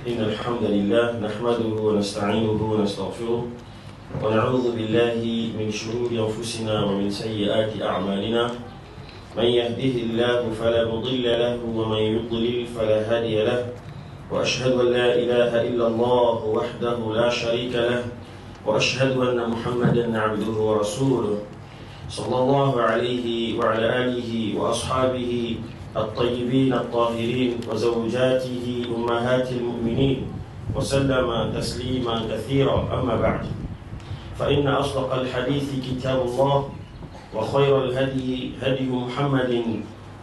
إن الحمد لله نحمده ونستعينه ونستغفره ونعوذ بالله من شرور أنفسنا ومن سيئات أعمالنا من يهده الله فلا مضل له ومن يضلل فلا هادي له وأشهد أن لا إله إلا الله وحده لا شريك له وأشهد أن محمدا عبده ورسوله صلى الله عليه وعلى آله وأصحابه الطيبين الطاهرين وزوجاته أمهات المؤمنين وسلم تسليما كثيرا. أما بعد، فإن أصدق الحديث كتاب الله وخير الهدي هدي محمد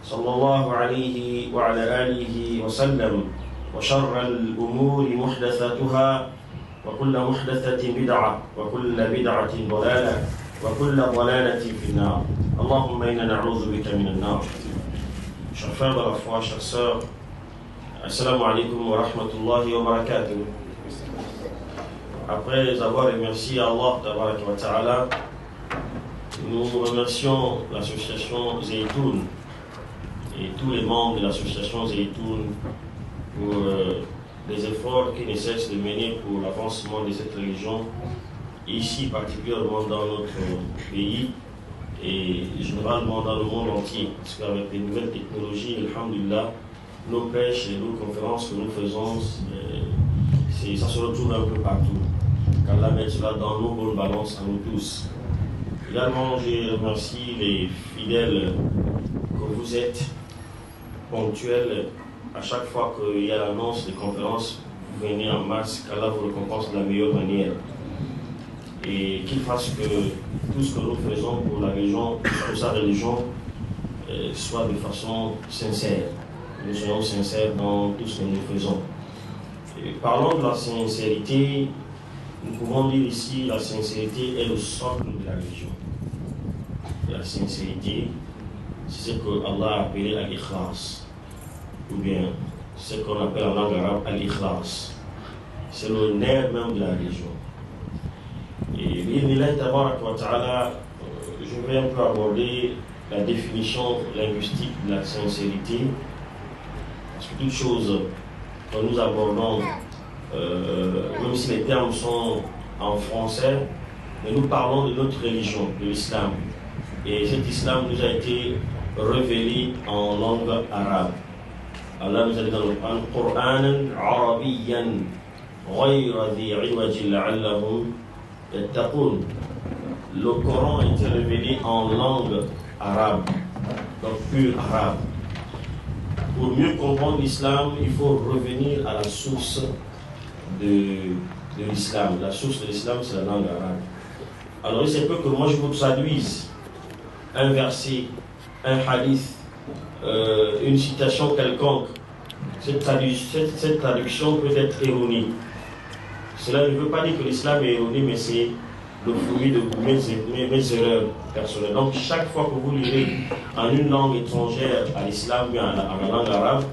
صلى الله عليه وعلى آله وسلم وشر الأمور محدثاتها وكل محدثة بدعة وكل بدعة ضلالة وكل ضلالة في النار. اللهم إنا نعوذ بك من النار. Chers frères de la foi, chers sœurs, assalamu alaikum wa rahmatullahi wa barakatuh. Après avoir remercié Allah wa ta'ala, nous remercions l'association Zaytoun et tous les membres de l'association Zaytoun pour les efforts qu'ils ne cessent de mener pour l'avancement de cette religion, ici particulièrement dans notre pays et généralement dans le monde entier, parce qu'avec les nouvelles technologies, alhamdulillah, nos prêches et nos conférences que nous faisons, ça se retrouve un peu partout. Qu'Allah mette cela dans nos bonnes balances à nous tous. Également, je remercie les fidèles que vous êtes, ponctuels. À chaque fois qu'il y a l'annonce des conférences, vous venez en masse, qu'Allah vous récompense de la meilleure manière. Et qu'il fasse que tout ce que nous faisons pour la religion, pour sa religion, soit de façon sincère. Nous soyons sincères dans tout ce que nous faisons. Et parlons de la sincérité. Nous pouvons dire ici, la sincérité est le socle de la religion. La sincérité, c'est ce que Allah a appelé al-ikhlas, ou bien ce qu'on appelle en langue arabe al-ikhlas. C'est le nerf même de la religion. Et je vais un peu aborder la définition linguistique de la sincérité, parce que toute chose que nous abordons, même si les termes sont en français, mais nous parlons de notre religion, de l'islam. Et cet islam nous a été révélé en langue arabe. Allah nous a dit dans le Coran, Arabiyyan, ghayra dhi iwaj la'allahum yattaqun. Le Coran a été révélé en langue arabe, donc pur arabe. Pour mieux comprendre l'islam, il faut revenir à la source de l'islam. La source de l'islam, c'est la langue arabe. Alors il se peut que moi je vous traduise un verset, un hadith, une citation quelconque. Cette traduction peut être erronée. Cela ne veut pas dire que l'islam est erroné, mais c'est le fruit de mes erreurs personnelles. Donc chaque fois que vous lirez en une langue étrangère à l'islam ou à la langue arabe,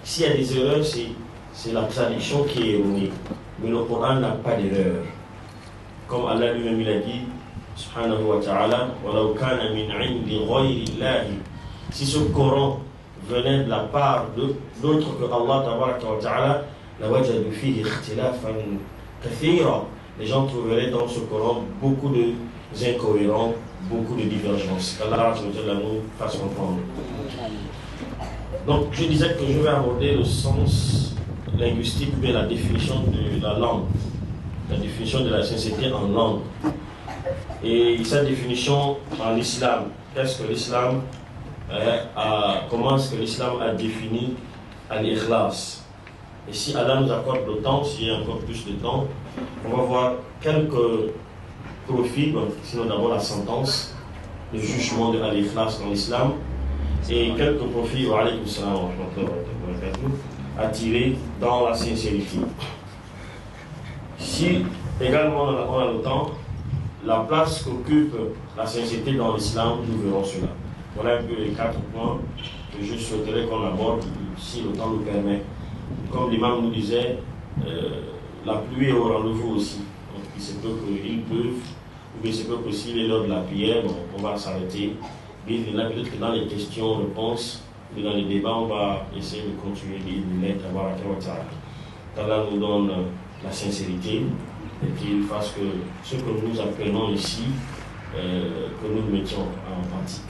s'il y a des erreurs, c'est la traduction qui est erronée. Mais le Coran n'a pas d'erreur. Comme Allah lui-même il a dit, subhanahu wa ta'ala, وَلَوْ كَانَ مِنْ عِنْدِ غَيْرِ اللَّهِ. Si ce Coran venait de la part d'autres que Allah tabaraka wa ta'ala, لَوَجَدُوا فِيهِ اخْتِلَافًا كَثِيرًا. Les gens trouveraient dans ce Coran beaucoup d'incohérents, beaucoup de divergences. Qu'Allah nous fasse comprendre. Donc je disais que je vais aborder le sens linguistique, mais la définition de la langue, la définition de la sincérité en langue. Et cette définition en islam, qu'est-ce que l'islam comment est-ce que l'islam a défini al-ikhlas? Et si Allah nous accorde le temps, s'il y a encore plus de temps, on va voir quelques profils, sinon d'abord la sentence, le jugement de al-ikhlas dans l'islam, et quelques profils à tirer dans la sincérité. Si également on a le temps, la place qu'occupe la sincérité dans l'islam, nous verrons cela. Voilà un peu les 4 points que je souhaiterais qu'on aborde si le temps nous permet. Comme l'imam nous disait, la pluie est au rendez-vous aussi. Donc il se peut qu'il pleuve, ou bien il se peut que s'il est l'heure de la prière, on va s'arrêter. Peut-être que dans les questions-réponses, et dans les débats, on va essayer de continuer. qu'Allah nous donne la sincérité et qu'il fasse que ce que nous apprenons ici, que nous le mettions en pratique.